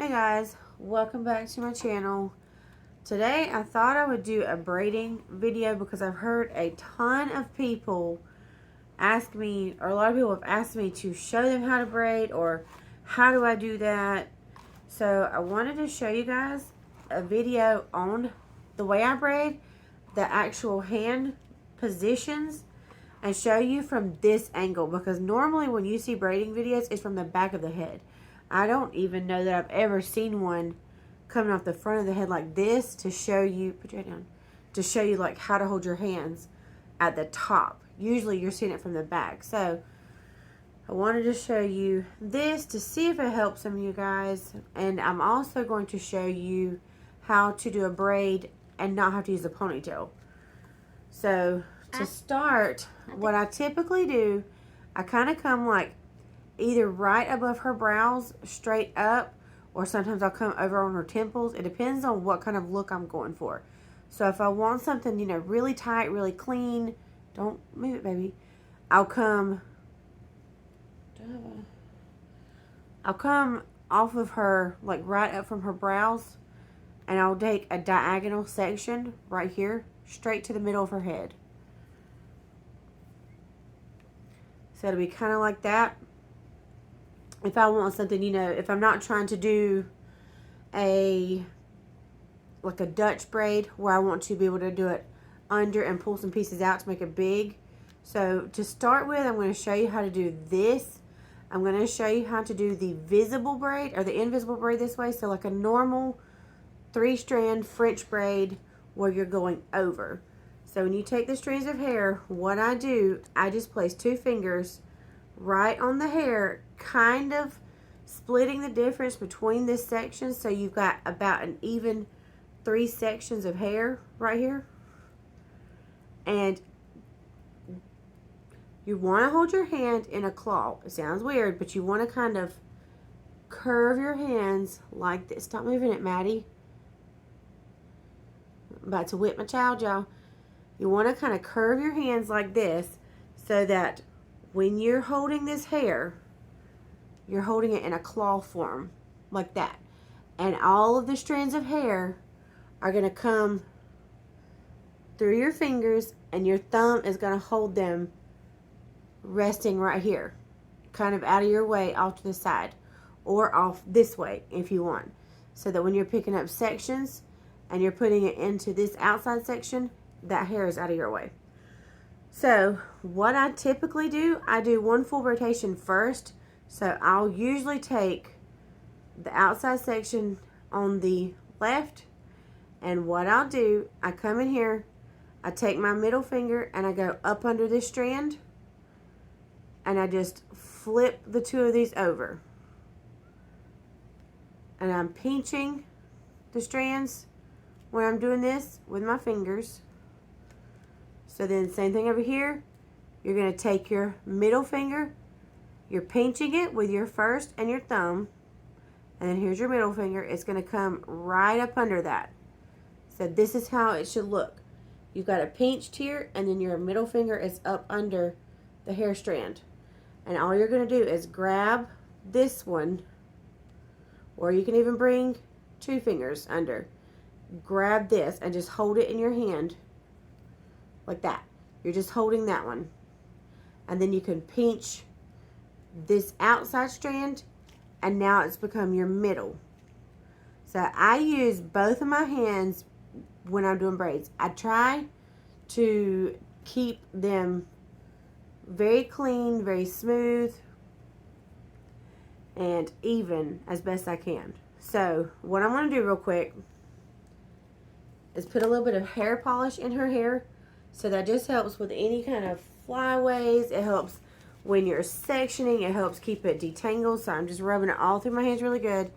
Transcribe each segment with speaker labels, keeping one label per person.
Speaker 1: Hey guys, welcome back to my channel. Today I thought I would do a braiding video because I've heard a ton of people ask me, or a lot of people have asked me to show them how to braid or how do I do that. So I wanted to show you guys a video on the way I braid, the actual hand positions, and show you from this angle, because normally when you see braiding videos it's from the back of the head. I don't even know that I've ever seen one coming off the front of the head like this to show you, put your head down, to show you like how to hold your hands at the top. Usually you're seeing it from the back. So I wanted to show you this to see if it helps some of you guys. And I'm also going to show you how to do a braid and not have to use a ponytail. So to start, what I typically do, I kind of come like either right above her brows, straight up, or sometimes I'll come over on her temples. It depends on what kind of look I'm going for. So if I want something, you know, really tight, really clean, don't move it, baby. I'll come off of her, like right up from her brows, and I'll take a diagonal section right here, straight to the middle of her head. So it'll be kind of like that. If I want something, you know, if I'm not trying to do like a Dutch braid where I want to be able to do it under and pull some pieces out to make it big. So to start with, I'm going to show you how to do this. I'm going to show you how to do the visible braid or the invisible braid this way. So like a normal 3-strand French braid where you're going over. So when you take the strands of hair, what I do, I just place 2 fingers right on the hair, kind of splitting the difference between this section, so you've got about an even 3 sections of hair right here. And you want to hold your hand in a claw. It sounds weird, but you want to kind of curve your hands like this. Stop moving it, Maddie. I'm about to whip my child, y'all. You want to kind of curve your hands like this so that when you're holding this hair, you're holding it in a claw form, like that. And all of the strands of hair are going to come through your fingers, and your thumb is going to hold them resting right here, kind of out of your way, off to the side, or off this way if you want. So that when you're picking up sections and you're putting it into this outside section, that hair is out of your way. So what I typically do, I do 1 full rotation first. So I'll usually take the outside section on the left, and what I'll do, I come in here, I take my middle finger and I go up under this strand, and I just flip the 2 of these over. And I'm pinching the strands when I'm doing this with my fingers. So then same thing over here. You're going to take your middle finger, you're pinching it with your first and your thumb, and then here's your middle finger. It's going to come right up under that. So this is how it should look. You've got it pinched here, and then your middle finger is up under the hair strand. And all you're going to do is grab this one, or you can even bring 2 fingers under. Grab this and just hold it in your hand like that. You're just holding that one. And then you can pinch this outside strand, and now it's become your middle. So I use both of my hands when I'm doing braids. I try to keep them very clean, very smooth, and even as best I can. So what I'm going to do real quick is put a little bit of hair polish in her hair. So that just helps with any kind of flyaways. It helps when you're sectioning. It helps keep it detangled. So I'm just rubbing it all through my hands really good.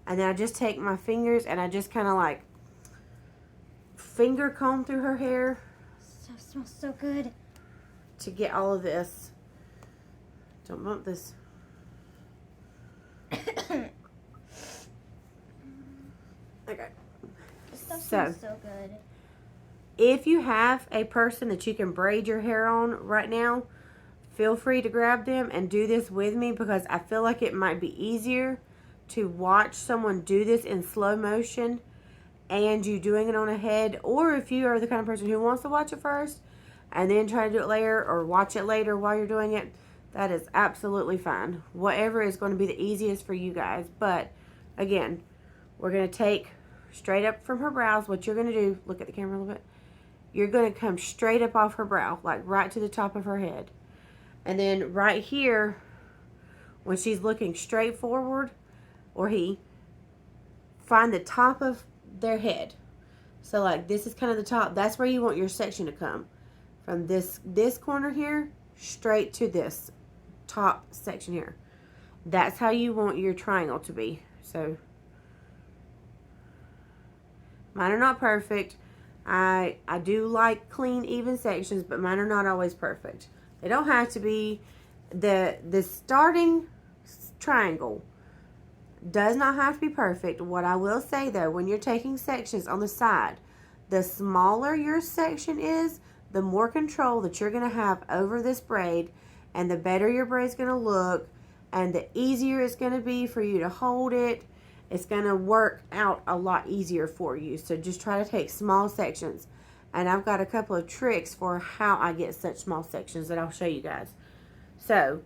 Speaker 1: And then I just take my fingers and I just kind of like finger comb through her hair.
Speaker 2: Stuff smells so good.
Speaker 1: To get all of this. Don't bump this. Okay.
Speaker 2: This stuff smells so good.
Speaker 1: If you have a person that you can braid your hair on right now, feel free to grab them and do this with me, because I feel like it might be easier to watch someone do this in slow motion and you doing it on a head, or if you are the kind of person who wants to watch it first and then try to do it later or watch it later while you're doing it, that is absolutely fine. Whatever is going to be the easiest for you guys. But again, we're going to take straight up from her brows. What you're going to do, look at the camera a little bit. You're going to come straight up off her brow, like right to the top of her head. And then right here, when she's looking straight forward, or he, find the top of their head. So like this is kind of the top. That's where you want your section to come. From this corner here, straight to this top section here. That's how you want your triangle to be. So mine are not perfect. I do like clean, even sections, but mine are not always perfect. They don't have to be. The starting triangle does not have to be perfect. What I will say though, when you're taking sections on the side, the smaller your section is, the more control that you're going to have over this braid, and the better your braid's going to look, and the easier it's going to be for you to hold it. It's going to work out a lot easier for you. So just try to take small sections. And I've got a couple of tricks for how I get such small sections that I'll show you guys. So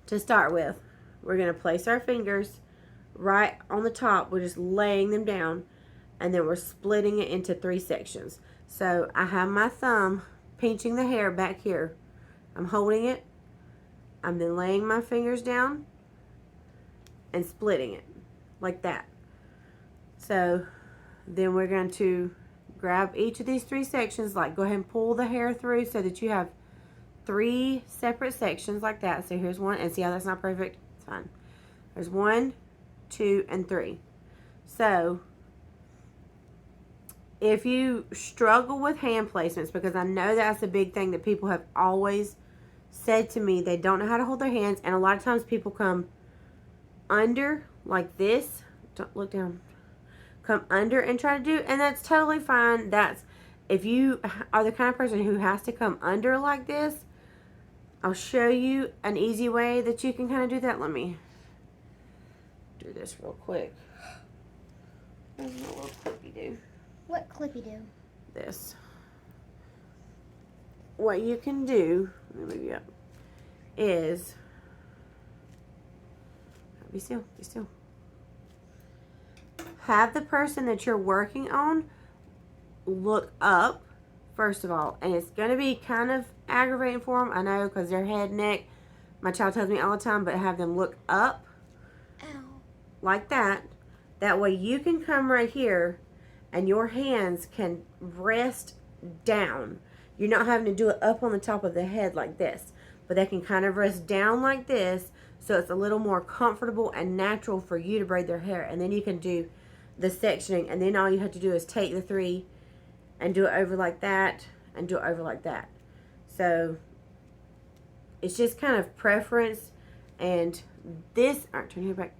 Speaker 1: to start with, we're going to place our fingers right on the top. We're just laying them down, and then we're splitting it into 3 sections. So I have my thumb pinching the hair back here. I'm holding it. I'm then laying my fingers down and splitting it like that. So then we're going to grab each of these 3 sections, like go ahead and pull the hair through so that you have 3 separate sections like that. So here's one, and see how that's not perfect? It's fine. There's 1, 2, and 3. So if you struggle with hand placements, because I know that's a big thing that people have always said to me, they don't know how to hold their hands, and a lot of times people come under like this. Don't look down. Come under and try to do, and that's totally fine. That's if you are the kind of person who has to come under like this. I'll show you an easy way that you can kind of do that. Let me do this real quick. There's my little clippy do.
Speaker 2: What clippy do?
Speaker 1: This. What you can do, let me move you up, is be still, be still. Have the person that you're working on look up, first of all, and it's going to be kind of aggravating for them, I know, because their head, neck, my child tells me all the time, but have them look up.
Speaker 2: Ow.
Speaker 1: Like that. That way you can come right here and your hands can rest down. You're not having to do it up on the top of the head like this, but they can kind of rest down like this, so it's a little more comfortable and natural for you to braid their hair. And then you can do the sectioning, and then all you have to do is take the 3 and do it over like that and do it over like that. So it's just kind of preference. And this, all right, turn your back.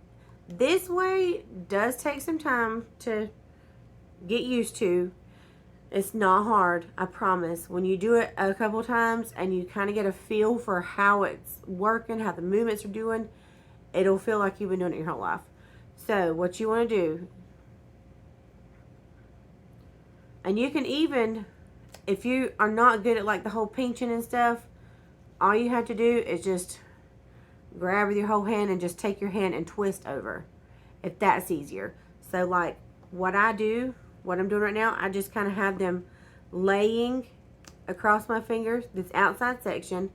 Speaker 1: This way does take some time to get used to. It's not hard, I promise. When you do it a couple times and you kind of get a feel for how it's working, how the movements are doing, it'll feel like you've been doing it your whole life. So what you want to do, and you can even, if you are not good at like the whole pinching and stuff, all you have to do is just grab with your whole hand and just take your hand and twist over, if that's easier. So like what I do, what I'm doing right now, I just kind of have them laying across my fingers, this outside section.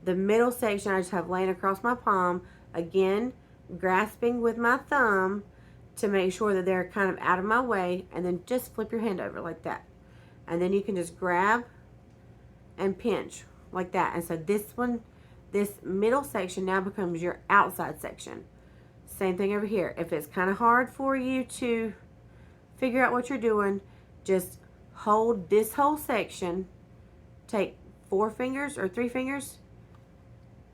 Speaker 1: The middle section I just have laying across my palm. Again, grasping with my thumb to make sure that they're kind of out of my way, and then just flip your hand over like that. And then you can just grab and pinch like that. And so this one, this middle section now becomes your outside section. Same thing over here. If it's kind of hard for you to figure out what you're doing, just hold this whole section, take 4 fingers or 3 fingers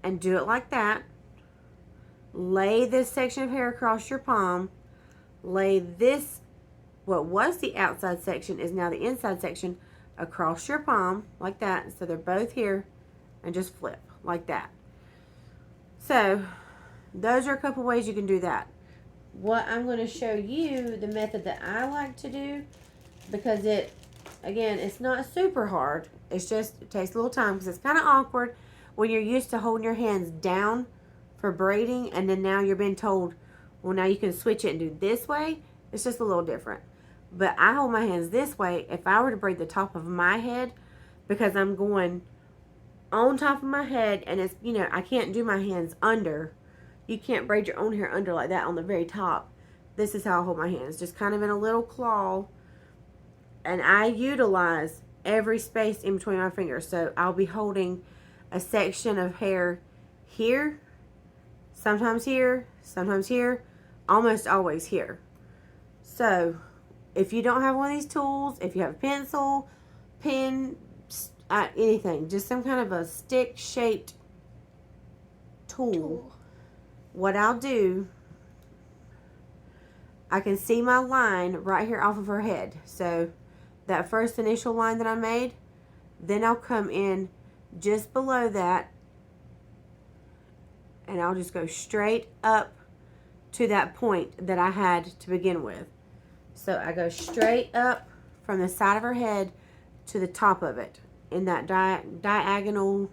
Speaker 1: and do it like that. Lay this section of hair across your palm. Lay this, what was the outside section is now the inside section, across your palm like that. So they're both here, and just flip like that. So those are a couple ways you can do that. what I'm going to show you, the method that I like to do, because it, again, it's not super hard. It's just, it takes a little time because it's kind of awkward when you're used to holding your hands down for braiding, and then now you're being told, well, now you can switch it and do this way. It's just a little different. But I hold my hands this way if I were to braid the top of my head, because I'm going on top of my head, and it's, you know, I can't do my hands under. You can't braid your own hair under like that on the very top. This is how I hold my hands, just kind of in a little claw. And I utilize every space in between my fingers. So I'll be holding a section of hair here, sometimes here, almost always here. So if you don't have one of these tools, if you have a pencil, pen, anything, just some kind of a stick-shaped tool, what I'll do, I can see my line right here off of her head. So that first initial line that I made, then I'll come in just below that, and I'll just go straight up to that point that I had to begin with. So I go straight up from the side of her head to the top of it in that diagonal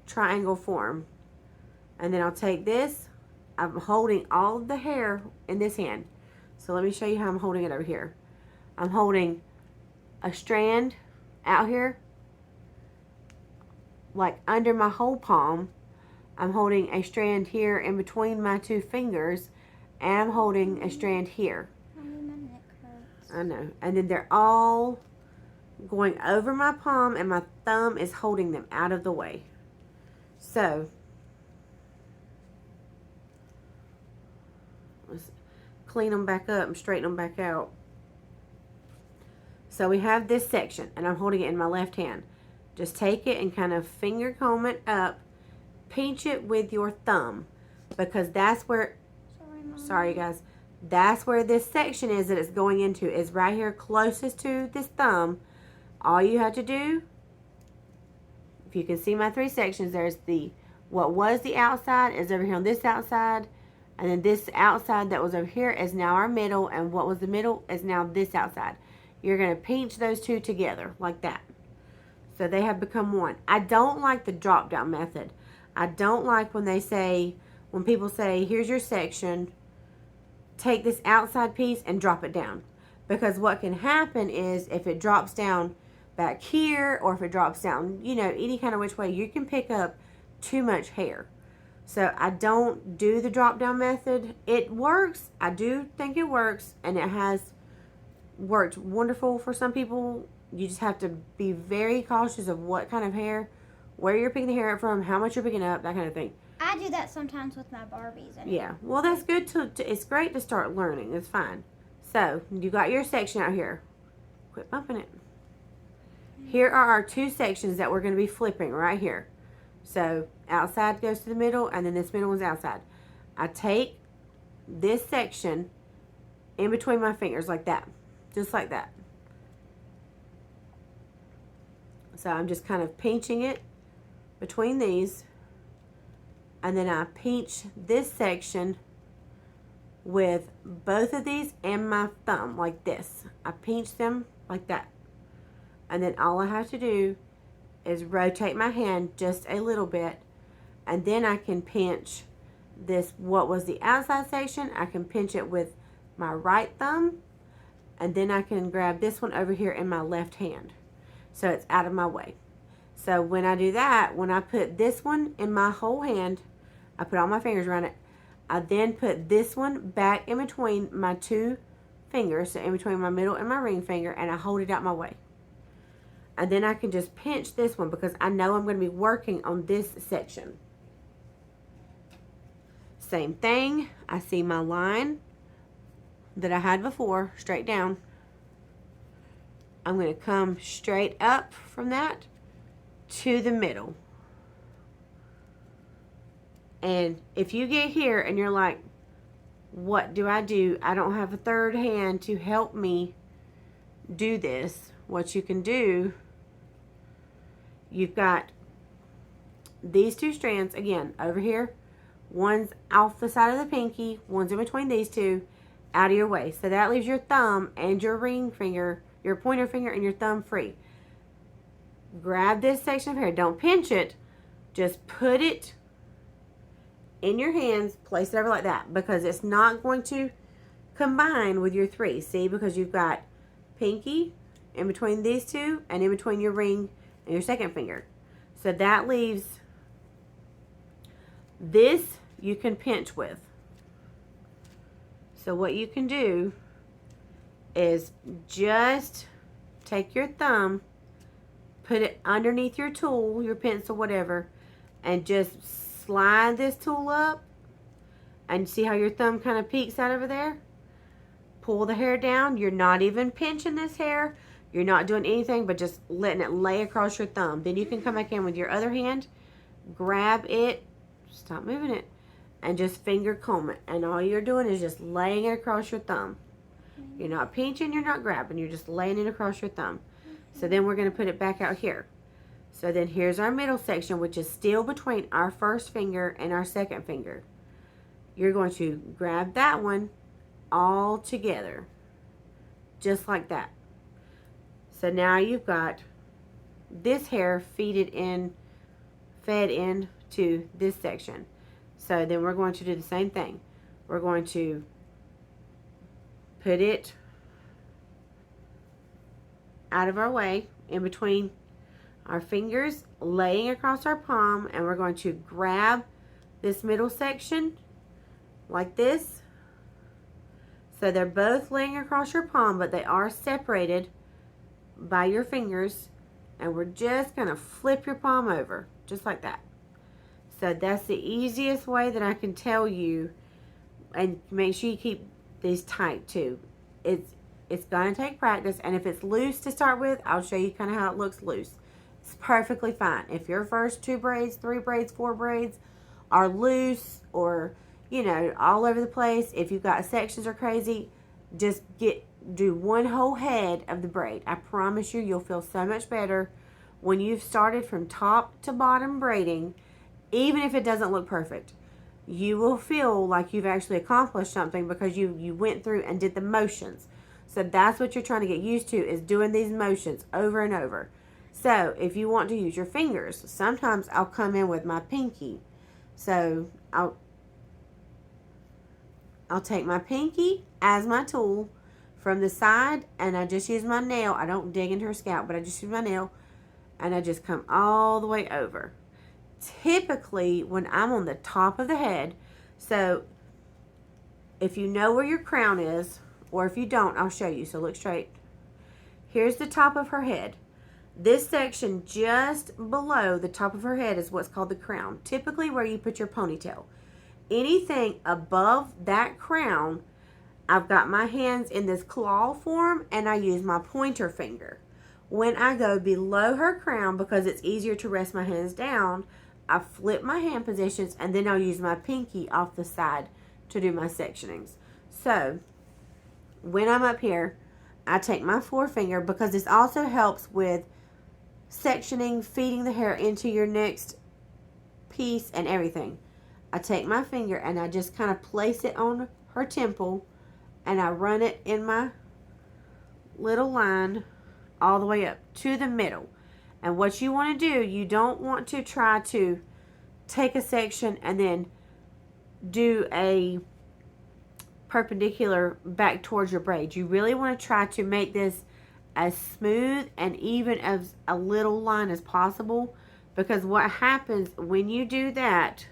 Speaker 1: triangle form. And then I'll take this. I'm holding all of the hair in this hand. So let me show you how I'm holding it over here. I'm holding a strand out here, like under my whole palm. I'm holding a strand here in between my two fingers, and I'm holding a strand here. I know. And then they're all going over my palm, and my thumb is holding them out of the way. So let's clean them back up and straighten them back out. So we have this section, and I'm holding it in my left hand. Just take it and kind of finger comb it up. Pinch it with your thumb, because that's where, sorry guys, that's where this section is that it's going into, is right here closest to this thumb. All you have to do, if you can see my three sections, there's the, what was the outside is over here on this outside, and then this outside that was over here is now our middle, and what was the middle is now this outside. You're going to pinch those two together like that. So they have become one. I don't like the drop down method. I don't like when they say, when people say, here's your section, take this outside piece and drop it down. Because what can happen is if it drops down back here, or if it drops down, you know, any kind of which way, you can pick up too much hair. So I don't do the drop down method. It works. I do think it works, and it has worked wonderful for some people. You just have to be very cautious of what kind of hair, where you're picking the hair up from, how much you're picking up, that kind of thing.
Speaker 2: I do that sometimes with my Barbies.
Speaker 1: Yeah, well, that's good it's great to start learning. It's fine. So you got your section out here. Quit bumping it. Here are our two sections that we're going to be flipping right here. So outside goes to the middle, and then this middle one's outside. I take this section in between my fingers like that, just like that. So I'm just kind of pinching it between these, and then I pinch this section with both of these and my thumb like this. I pinch them like that, and then all I have to do is rotate my hand just a little bit, and then I can pinch this, what was the outside section, I can pinch it with my right thumb, and then I can grab this one over here in my left hand, so it's out of my way. So when I do that, when I put this one in my whole hand, I put all my fingers around it, I then put this one back in between my two fingers, so in between my middle and my ring finger, and I hold it out my way. And then I can just pinch this one, because I know I'm going to be working on this section. Same thing, I see my line that I had before, straight down. I'm going to come straight up from that to the middle. And if you get here and you're like, what do? I don't have a third hand to help me do this. What you can do, you've got these two strands, again, over here. One's off the side of the pinky, one's in between these two, out of your way. So that leaves your thumb and your ring finger, your pointer finger and your thumb free. Grab this section of hair. Don't pinch it. Just put it in your hands. Place it over like that, because it's not going to combine with your 3. See, because you've got pinky in between these two and in between your ring and your second finger. So that leaves this you can pinch with. So what you can do is just take your thumb, put it underneath your tool, your pencil, whatever, and just slide this tool up. And see how your thumb kind of peeks out over there? Pull the hair down. You're not even pinching this hair. You're not doing anything but just letting it lay across your thumb. Then you can come back in with your other hand, grab it, stop moving it, and just finger comb it. And all you're doing is just laying it across your thumb. You're not pinching, you're not grabbing, you're just laying it across your thumb. So then we're going to put it back out here. So then here's our middle section, which is still between our first finger and our second finger. You're going to grab that one all together, just like that. So now you've got this hair fed in to this section. So then we're going to do the same thing. We're going to put it out of our way in between our fingers, laying across our palm, and we're going to grab this middle section like this. So they're both laying across your palm, but they are separated by your fingers, and we're just going to flip your palm over just like that. So that's the easiest way that I can tell you, and make sure you keep these tight too. It's going to take practice, and if it's loose to start with, I'll show you kind of how it looks loose. It's perfectly fine. If your first 2 braids, 3 braids, 4 braids are loose, or you know, all over the place, if you've got sections are crazy, just do one whole head of the braid. I promise you, you'll feel so much better when you've started from top to bottom braiding. Even if it doesn't look perfect, you will feel like you've actually accomplished something, because you went through and did the motions. So that's what you're trying to get used to, is doing these motions over and over. So if you want to use your fingers, sometimes I'll come in with my pinky. So I'll take my pinky as my tool from the side, and I just use my nail. I don't dig into her scalp, but I just use my nail, and I just come all the way over. Typically, when I'm on the top of the head, so if you know where your crown is, or if you don't, I'll show you. So look straight. Here's the top of her head. This section just below the top of her head is what's called the crown. Typically where you put your ponytail. Anything above that crown, I've got my hands in this claw form, and I use my pointer finger. When I go below her crown, because it's easier to rest my hands down, I flip my hand positions, and then I'll use my pinky off the side to do my sectionings. So when I'm up here, I take my forefinger, because this also helps with sectioning, feeding the hair into your next piece and everything. I take my finger and I just kind of place it on her temple, and I run it in my little line all the way up to the middle. And what you want to do, you don't want to try to take a section and then do a perpendicular back towards your braid. You really want to try to make this as smooth and even as a little line as possible, because what happens when you do that,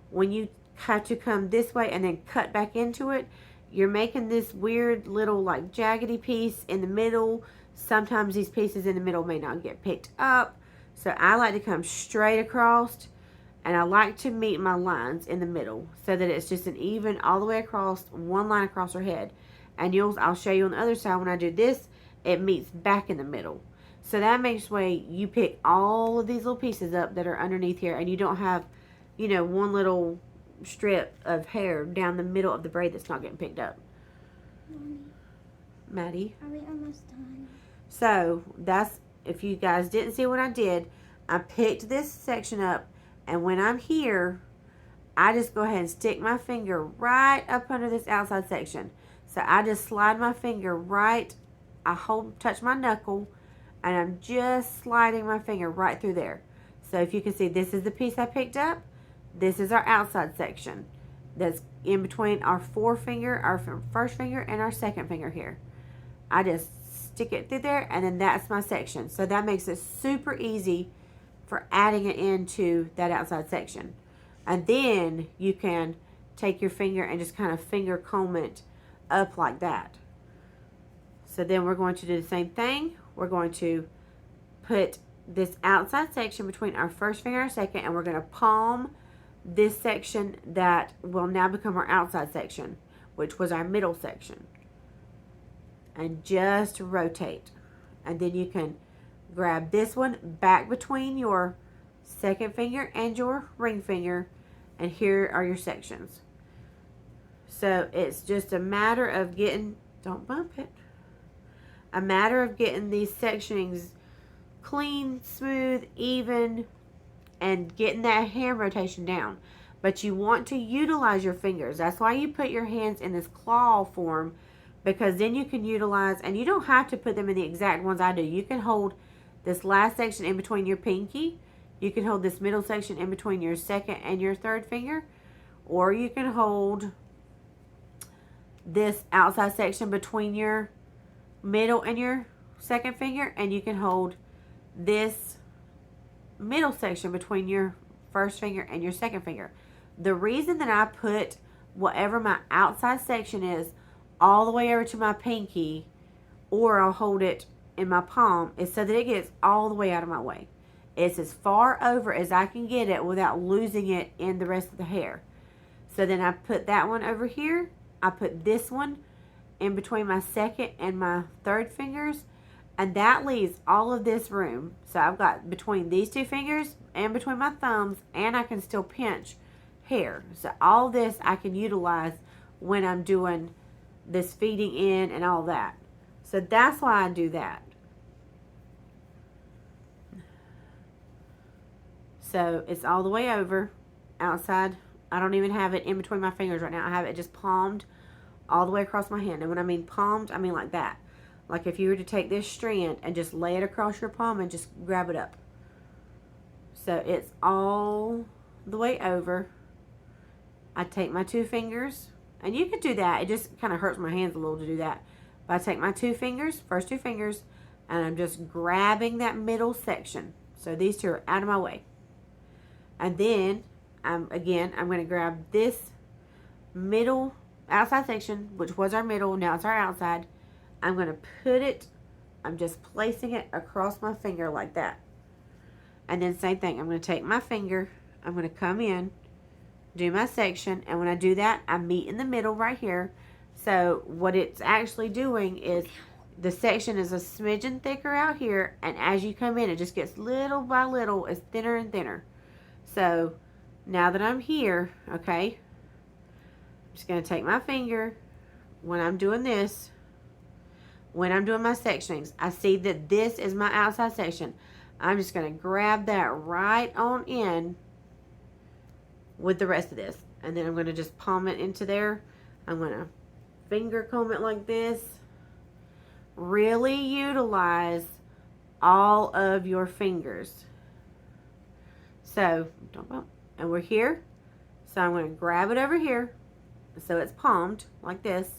Speaker 1: when you have to come this way and then cut back into it, you're making this weird little like jaggedy piece in the middle. Sometimes these pieces in the middle may not get picked up. So I like to come straight across, and I like to meet my lines in the middle so that it's just an even all the way across, one line across her head. And I'll show you on the other side, when I do this, it meets back in the middle. So that makes way you pick all of these little pieces up that are underneath here, and you don't have, you know, one little strip of hair down the middle of the braid that's not getting picked up.
Speaker 2: Mommy,
Speaker 1: Maddie?
Speaker 2: are we almost done?
Speaker 1: So that's, if you guys didn't see what I did, I picked this section up, and when I'm here, I just go ahead and stick my finger right up under this outside section. So I just slide my finger right, touch my knuckle, and I'm just sliding my finger right through there. So if you can see, this is the piece I picked up. This is our outside section that's in between our forefinger, our first finger, and our second finger here. I just stick it through there, and then that's my section. So that makes it super easy for adding it into that outside section. And then you can take your finger and just kind of finger comb it up like that. So then we're going to do the same thing. We're going to put this outside section between our first finger and our second, and we're going to palm this section that will now become our outside section, which was our middle section. And just rotate. And then you can grab this one back between your second finger and your ring finger, and here are your sections. So it's just a matter of getting, don't bump it, a matter of getting these sectionings clean, smooth, even, and getting that hand rotation down. But you want to utilize your fingers. That's why you put your hands in this claw form, because then you can utilize, and you don't have to put them in the exact ones I do. You can hold this last section in between your pinky. You can hold this middle section in between your second and your third finger. Or you can hold this outside section between your middle and your second finger. And you can hold this middle section between your first finger and your second finger. The reason that I put whatever my outside section is all the way over to my pinky, or I'll hold it in my palm, is so that it gets all the way out of my way. It's as far over as I can get it without losing it in the rest of the hair. So then I put that one over here. I put this one in between my second and my third fingers, and that leaves all of this room. So I've got between these two fingers and between my thumbs, and I can still pinch hair. So all this I can utilize when I'm doing this feeding in and all that. So that's why I do that. So it's all the way over, outside. I don't even have it in between my fingers right now. I have it just palmed all the way across my hand. And when I mean palmed, I mean like that. Like if you were to take this strand and just lay it across your palm and just grab it up. So it's all the way over. I take my two fingers, and you could do that. It just kind of hurts my hands a little to do that. But I take my two fingers, first two fingers, and I'm just grabbing that middle section. So these two are out of my way. And then, I'm going to grab this middle outside section, which was our middle, now it's our outside. I'm going to put it, I'm just placing it across my finger like that. And then same thing, I'm going to take my finger, I'm going to come in, do my section, and when I do that, I meet in the middle right here. So what it's actually doing is the section is a smidgen thicker out here, and as you come in, it just gets little by little, it's thinner and thinner. So now that I'm here, okay, I'm just going to take my finger, when I'm doing this, when I'm doing my sectionings, I see that this is my outside section. I'm just going to grab that right on in with the rest of this. And then I'm going to just palm it into there. I'm going to finger comb it like this. Really utilize all of your fingers. So, don't bump. And we're here. So I'm going to grab it over here. So it's palmed like this.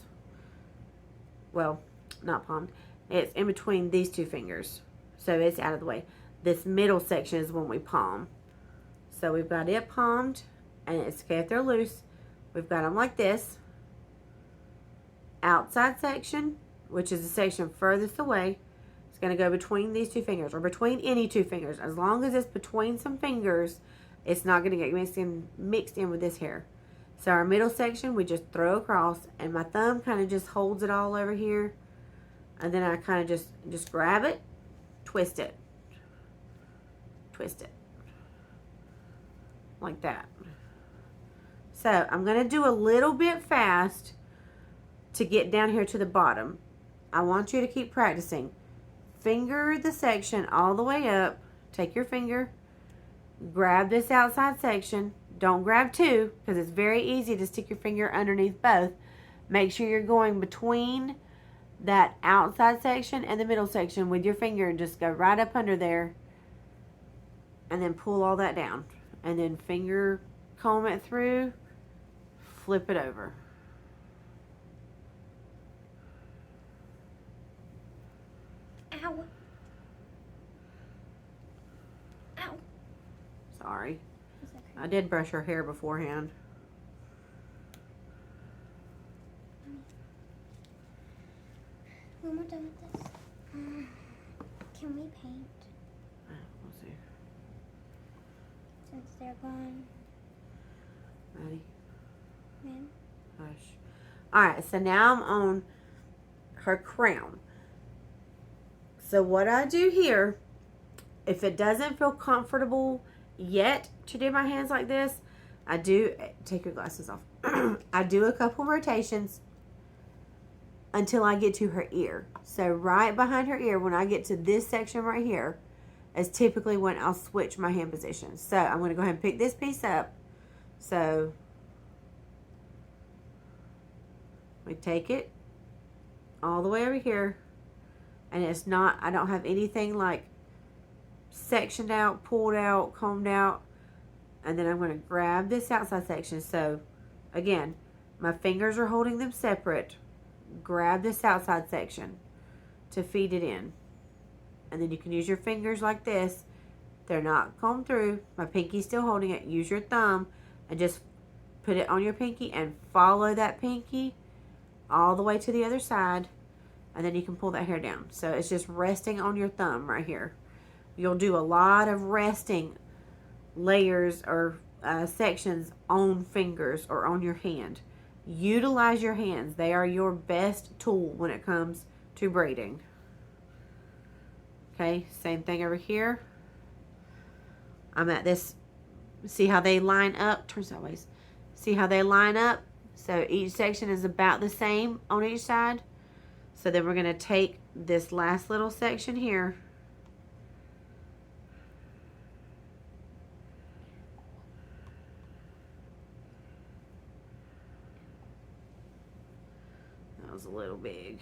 Speaker 1: Well, not palmed. It's in between these two fingers. So it's out of the way. This middle section is when we palm. So we've got it palmed. And it's okay if they're loose. We've got them like this. Outside section, which is the section furthest away. It's going to go between these two fingers, or between any two fingers. As long as it's between some fingers, it's not going to get mixed in with this hair. So our middle section, we just throw across, and my thumb kind of just holds it all over here. And then I kind of just grab it, twist it, like that. So I'm going to do a little bit fast to get down here to the bottom. I want you to keep practicing. Finger the section all the way up. Take your finger, grab this outside section. Don't grab two, because it's very easy to stick your finger underneath both. Make sure you're going between that outside section and the middle section with your finger, and just go right up under there and then pull all that down, and then finger comb it through, flip it over.
Speaker 2: Ow. Ow.
Speaker 1: Sorry.
Speaker 2: It's okay.
Speaker 1: I did brush her hair beforehand.
Speaker 2: When we're done with this, can we paint
Speaker 1: We'll see.
Speaker 2: since they're gone?
Speaker 1: Ready?
Speaker 2: Ma'am?
Speaker 1: Hush. Alright, so now I'm on her crown. So what I do here, if it doesn't feel comfortable yet to do my hands like this, I do, take your glasses off. I do a couple rotations until I get to her ear. So right behind her ear, when I get to this section right here, is typically when I'll switch my hand position. So I'm going to go ahead and pick this piece up. So we take it all the way over here, and it's not, I don't have anything like sectioned out, pulled out, combed out. And then I'm going to grab this outside section. So again, my fingers are holding them separate. Grab this outside section to feed it in, and then you can use your fingers like this. They're not combed through. My pinky's still holding it. Use your thumb and just put it on your pinky and follow that pinky all the way to the other side, and then you can pull that hair down. So it's just resting on your thumb right here. You'll do a lot of resting layers or sections on fingers or on your hand. Utilize your hands. They are your best tool when it comes to braiding. Okay, same thing over here. I'm at this, see how they line up? Turn sideways. See how they line up? So each section is about the same on each side. So then we're going to take this last little section here. Was a little big.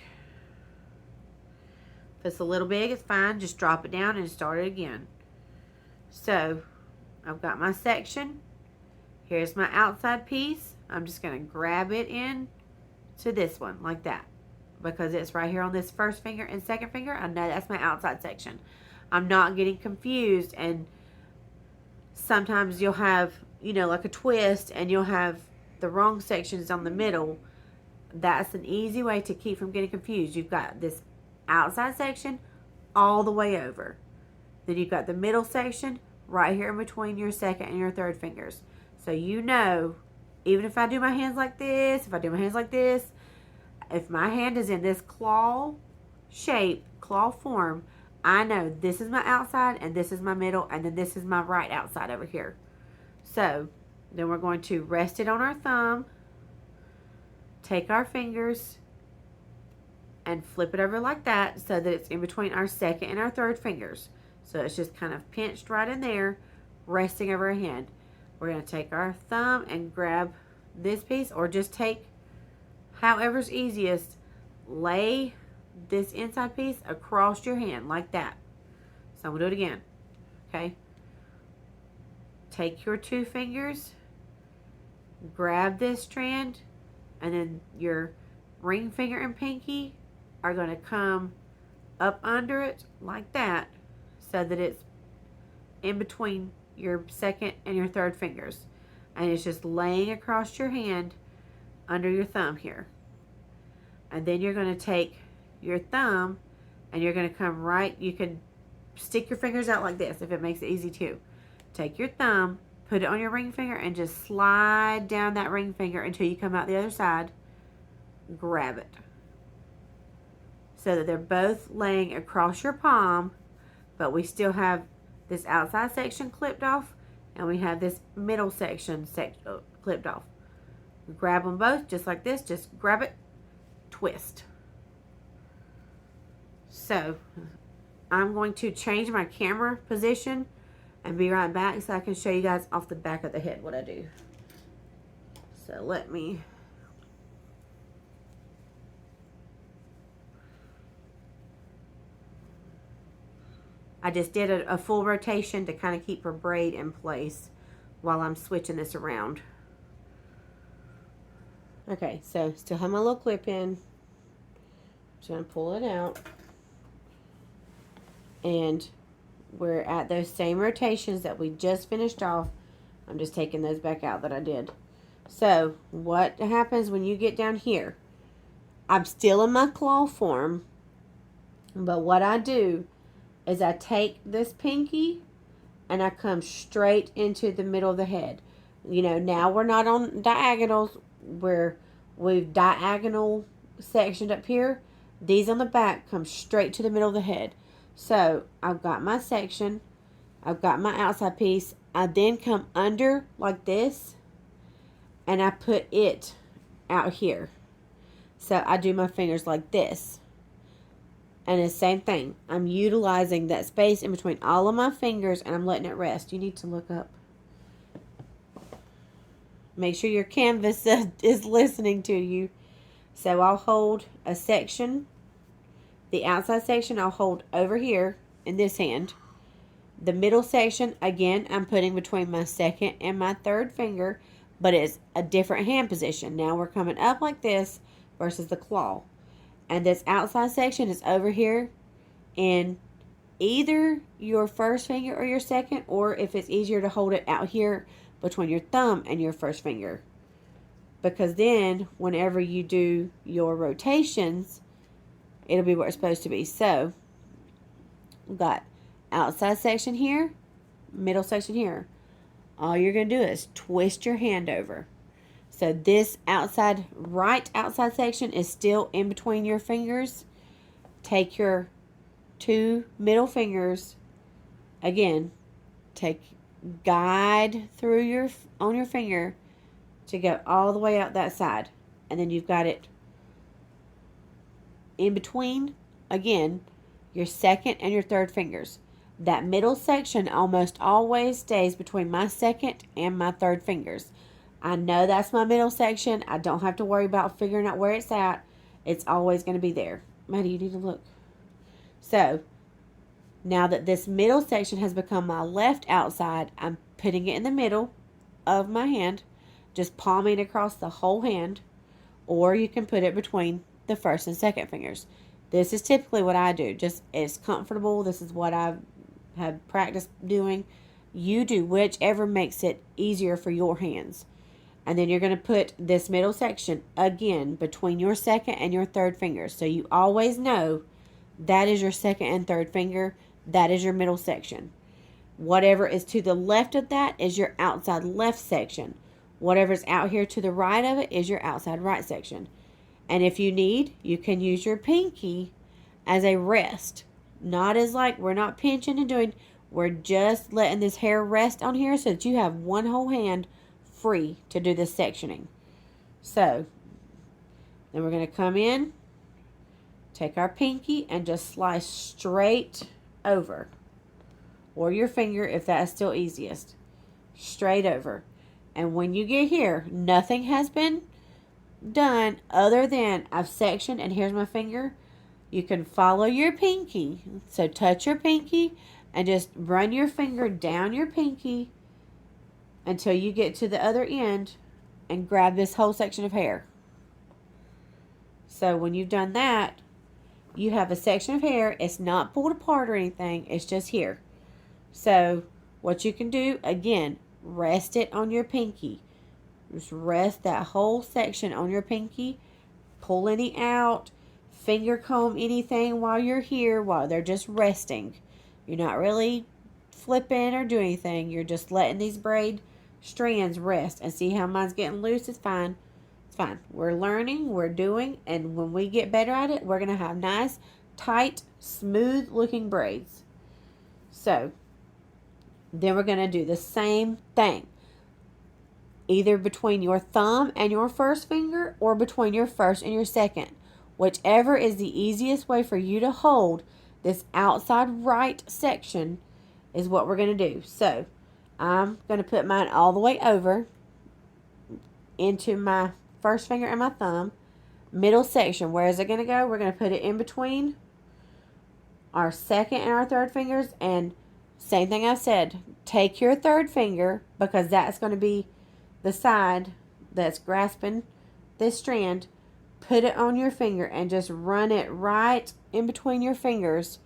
Speaker 1: If it's a little big, it's fine. Just drop it down and start it again. So I've got my section. Here's my outside piece. I'm just going to grab it in to this one like that, because it's right here on this first finger and second finger. I know that's my outside section. I'm not getting confused, and sometimes you'll have, you know, like a twist, and you'll have the wrong sections on the middle. That's an easy way to keep from getting confused. You've got this outside section all the way over. Then you've got the middle section right here in between your second and your third fingers. So you know, even if I do my hands like this, if I do my hands like this, if my hand is in this claw shape, claw form, I know this is my outside and this is my middle, and then this is my right outside over here. So then we're going to rest it on our thumb. Take our fingers and flip it over like that, so that it's in between our second and our third fingers. So it's just kind of pinched right in there, resting over our hand. We're going to take our thumb and grab this piece, or just take however's easiest. Lay this inside piece across your hand like that. So I'm going to do it again. Okay. Take your two fingers, grab this strand, and then your ring finger and pinky are going to come up under it like that, so that it's in between your second and your third fingers. And it's just laying across your hand under your thumb here. And then you're going to take your thumb and you're going to come right, you can stick your fingers out like this if it makes it easy too. Take your thumb, put it on your ring finger, and just slide down that ring finger until you come out the other side. Grab it, so that they're both laying across your palm, but we still have this outside section clipped off, and we have this middle section clipped off. Grab them both just like this. Just grab it, twist. So I'm going to change my camera position and be right back, so I can show you guys off the back of the head what I do. So let me I just did a full rotation to kind of keep her braid in place while I'm switching this around. Okay, so still have my little clip in. Just going to pull it out. And we're at those same rotations that we just finished off. I'm just taking those back out that I did. So what happens when you get down here? I'm still in my claw form, but what I do is I take this pinky and I come straight into the middle of the head. You know, now we're not on diagonals where we've diagonal sectioned up here. These on the back come straight to the middle of the head. So I've got my section, I've got my outside piece. I then come under like this and I put it out here. So I do my fingers like this. And the same thing. I'm utilizing that space in between all of my fingers and I'm letting it rest. You need to look up. Make sure your canvas is listening to you. So I'll hold a section. The outside section I'll hold over here in this hand. The middle section, again, I'm putting between my second and my third finger, but it's a different hand position. Now we're coming up like this versus the claw. And this outside section is over here in either your first finger or your second, or if it's easier to hold it out here between your thumb and your first finger. Because then, whenever you do your rotations, it'll be where it's supposed to be. So, we've got outside section here, middle section here. All you're going to do is twist your hand over. So this outside, right outside section is still in between your fingers. Take your two middle fingers, again, guide through on your finger to go all the way out that side. And then you've got it in between, again, your second and your third fingers. That middle section almost always stays between my second and my third fingers. I know that's my middle section. I don't have to worry about figuring out where it's at. It's always going to be there. Maddie, you need to look. So, now that this middle section has become my left outside, I'm putting it in the middle of my hand. Just palming it across the whole hand. Or you can put it between the first and second fingers. This is typically what I do. Just it's comfortable. This is what I have practiced doing. You do whichever makes it easier for your hands. And then you're going to put this middle section, again, between your second and your third finger. So you always know that is your second and third finger. That is your middle section. Whatever is to the left of that is your outside left section. Whatever's out here to the right of it is your outside right section. And if you need, you can use your pinky as a rest. Not as like, we're not pinching and doing, we're just letting this hair rest on here so that you have one whole hand free to do this sectioning. So, then we're going to come in, take our pinky and just slice straight over. Or your finger if that's still easiest. Straight over. And when you get here, nothing has been done other than I've sectioned and here's my finger. You can follow your pinky. So touch your pinky and just run your finger down your pinky until you get to the other end and grab this whole section of hair. So when you've done that, you have a section of hair. It's not pulled apart or anything. It's just here. So what you can do, again, rest it on your pinky. Just rest that whole section on your pinky. Pull any out. Finger comb anything while you're here, while they're just resting. You're not really flipping or doing anything. You're just letting these braid strands rest. And see how mine's getting loose? It's fine. It's fine. We're learning. We're doing. And when we get better at it, we're going to have nice, tight, smooth looking braids. So, then we're going to do the same thing. Either between your thumb and your first finger or between your first and your second. Whichever is the easiest way for you to hold this outside right section is what we're going to do. So, I'm going to put mine all the way over into my first finger and my thumb. Middle section. Where is it going to go? We're going to put it in between our second and our third fingers, and same thing I said, take your third finger, because that's going to be the side that's grasping this strand. Put it on your finger and just run it right in between your fingers,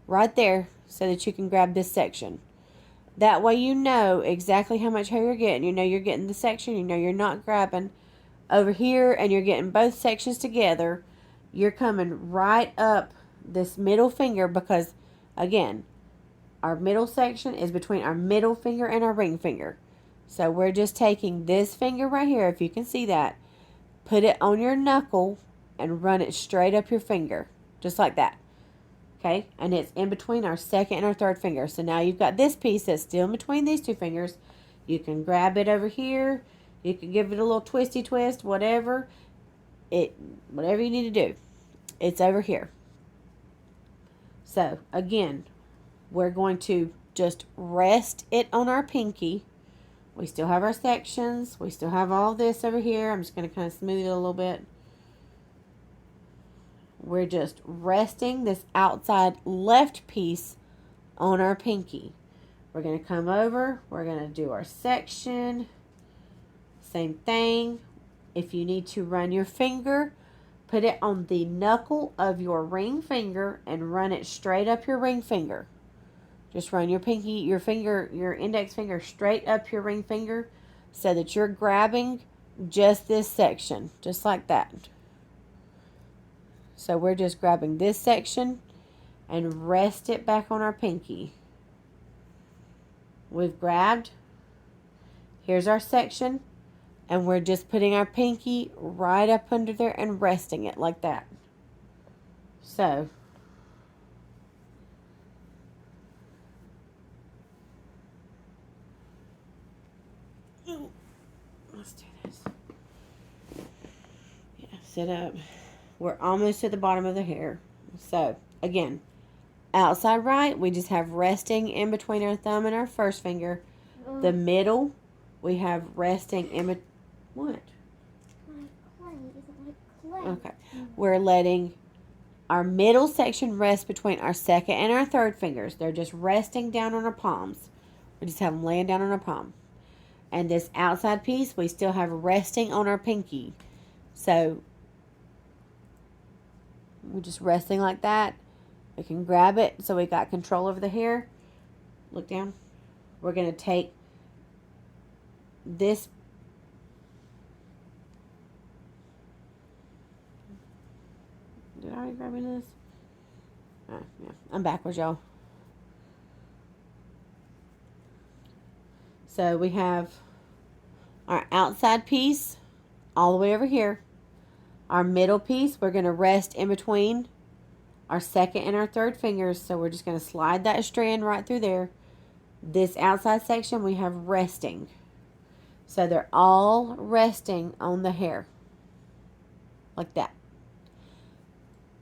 Speaker 1: right there, so that you can grab this section. That way you know exactly how much hair you're getting. You know you're getting the section. You know you're not grabbing over here, and you're getting both sections together. You're coming right up this middle finger, because again, our middle section is between our middle finger and our ring finger. So we're just taking this finger right here, if you can see that, put it on your knuckle and run it straight up your finger, just like that. Okay, and it's in between our second and our third finger. So now you've got this piece that's still in between these two fingers. You can grab it over here. You can give it a little twisty twist, whatever you need to do. It's over here. So again, we're going to just rest it on our pinky. We still have our sections. We still have all this over here. I'm just going to kind of smooth it a little bit. We're just resting this outside left piece on our pinky. We're going to come over. We're going to do our section. Same thing. If you need to run your finger, put it on the knuckle of your ring finger and run it straight up your ring finger. Just run your pinky, your index finger straight up your ring finger, so that you're grabbing just this section, just like that. So we're just grabbing this section and rest it back on our pinky. We've grabbed, here's our section, and we're just putting our pinky right up under there and resting it like that. So let's do this. Yeah, sit up. We're almost at the bottom of the hair. So again, outside right, we just have resting in between our thumb and our first finger. The middle, we have resting in between. What?
Speaker 2: My clay isn't like clay.
Speaker 1: Okay. We're letting our middle section rest between our second and our third fingers. They're just resting down on our palms. We just have them laying down on our palm. And this outside piece, we still have resting on our pinky. So we're just resting like that. We can grab it so we got control over the hair. Look down. We're going to take this. Did I already grab into this? Yeah. I'm backwards, y'all. So we have our outside piece all the way over here. Our middle piece, we're going to rest in between our second and our third fingers. So we're just going to slide that strand right through there. This outside section, we have resting. So they're all resting on the hair. Like that.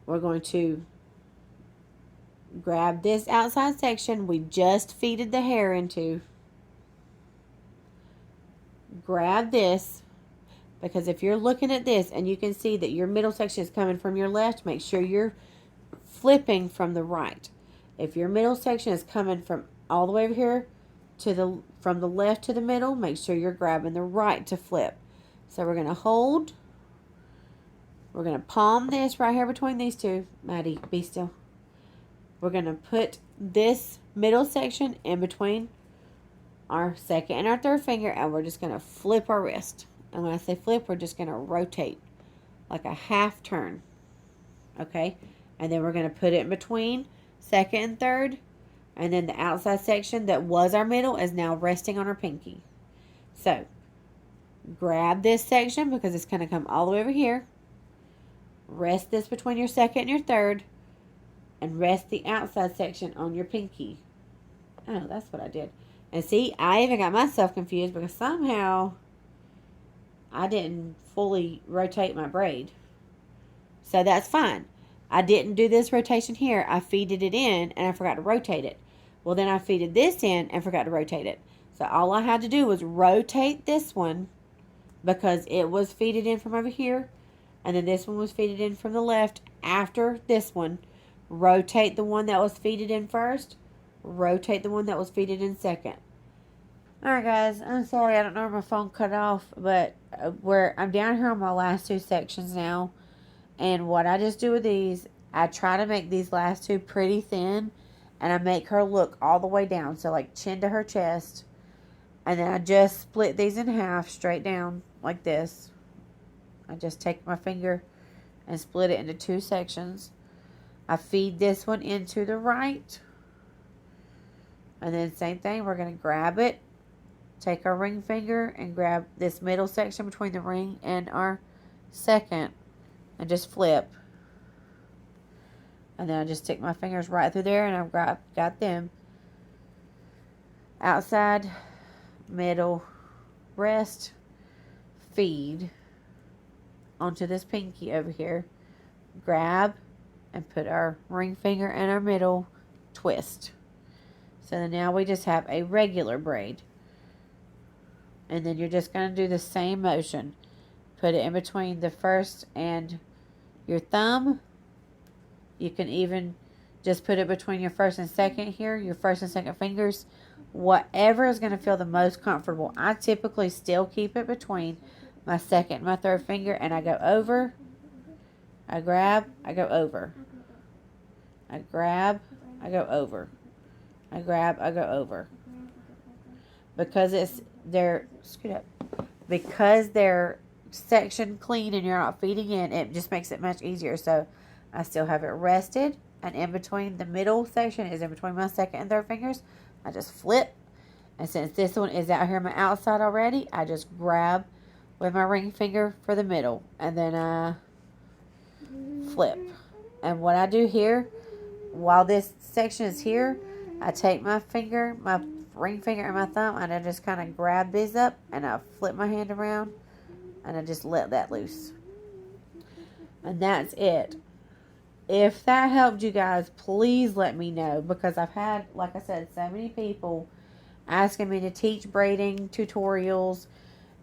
Speaker 1: We're going to grab this outside section we just feeded the hair into. Grab this, because if you're looking at this and you can see that your middle section is coming from your left, make sure you're flipping from the right. If your middle section is coming from all the way over here to from the left to the middle, make sure you're grabbing the right to flip. So we're going to hold. We're going to palm this right here between these two. Maddie, be still. We're going to put this middle section in between our second and our third finger, and we're just going to flip our wrist. And when I say flip, we're just going to rotate like a half turn. Okay? And then we're going to put it in between second and third. And then the outside section that was our middle is now resting on our pinky. So, grab this section because it's going to come all the way over here. Rest this between your second and your third. And rest the outside section on your pinky. Oh, that's what I did. And see, I even got myself confused because somehow I didn't fully rotate my braid. So that's fine. I didn't do this rotation here. I feeded it in and I forgot to rotate it. Well, then I feeded this in and forgot to rotate it. So all I had to do was rotate this one because it was feeded in from over here. And then this one was feeded in from the left after this one. rotate the one that was feeded in first, rotate the one that was feeded in second. Alright guys, I'm sorry, I don't know where my phone cut off, but I'm down here on my last two sections now. And what I just do with these, I try to make these last two pretty thin, and I make her look all the way down, so like chin to her chest. And then I just split these in half straight down like this. I just take my finger and split it into two sections. I feed this one into the right. And then same thing, we're going to grab it. Take our ring finger and grab this middle section between the ring and our second. And just flip. And then I just stick my fingers right through there and I've got them. Outside, middle, rest, feed onto this pinky over here. Grab and put our ring finger in our middle, twist. So then now we just have a regular braid. And then you're just going to do the same motion. Put it in between the first and your thumb. You can even just put it between your first and second here, your first and second fingers. Whatever is going to feel the most comfortable. I typically still keep it between my second and my third finger, and I go over. I grab, I go over. I grab, I go over. I grab, I go over. Because because they're section clean and you're not feeding in, it just makes it much easier. So I still have it rested, and in between the middle section is in between my second and third fingers. I just flip, and since this one is out here on my outside already, I just grab with my ring finger for the middle, and then I flip. And what I do here, while this section is here, I take my finger, my ring finger and my thumb, and I just kind of grab these up, and I flip my hand around, and I just let that loose. And that's it. If that helped you guys, please let me know, because I've had, like I said, so many people asking me to teach braiding tutorials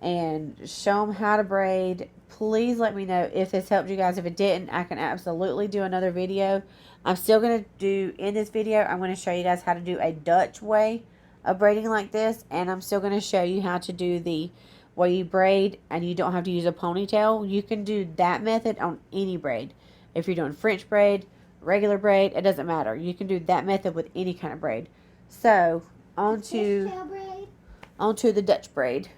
Speaker 1: and show them how to braid. Please let me know if this helped you guys. If it didn't, I can absolutely do another video. I'm still going to do, in this video, I'm going to show you guys how to do a Dutch way of braiding like this. And I'm still going to show you how to do the way you braid and you don't have to use a ponytail. You can do that method on any braid. If you're doing French braid, regular braid, it doesn't matter. You can do that method with any kind of braid. So, onto the Dutch braid.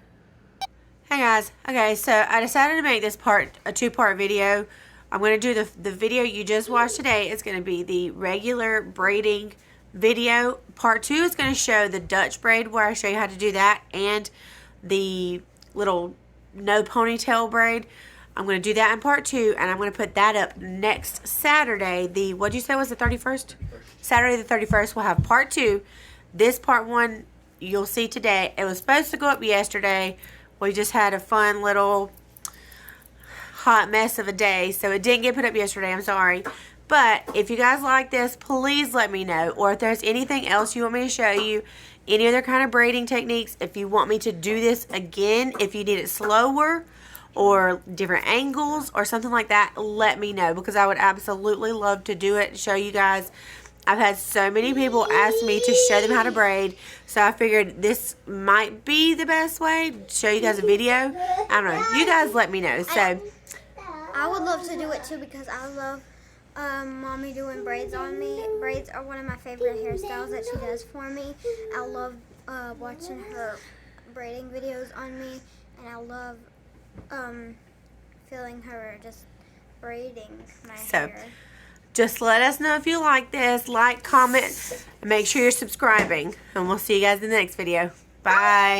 Speaker 1: Hey guys, okay, so I decided to make this a two-part video. I'm going to do the video you just watched today. It's going to be the regular braiding video. Part 2 is going to show the Dutch braid, where I show you how to do that, and the little no ponytail braid. I'm going to do that in part 2, and I'm going to put that up next Saturday. What'd you say was the 31st? Saturday the 31st, we'll have part 2. This part 1 you'll see today. It was supposed to go up yesterday. We just had a fun little hot mess of a day, so it didn't get put up yesterday. I'm sorry. But if you guys like this, please let me know. Or if there's anything else you want me to show you, any other kind of braiding techniques, if you want me to do this again, if you need it slower or different angles or something like that, let me know, because I would absolutely love to do it, show you guys. I've had so many people ask me to show them how to braid, so I figured this might be the best way to show you guys a video. I don't know. You guys let me know. So
Speaker 2: I would love to do it too, because I love Mommy doing braids on me. Braids are one of my favorite hairstyles that she does for me. I love watching her braiding videos on me, and I love feeling her just braiding my hair.
Speaker 1: Just let us know if you like this. Like, comment, and make sure you're subscribing. And we'll see you guys in the next video. Bye.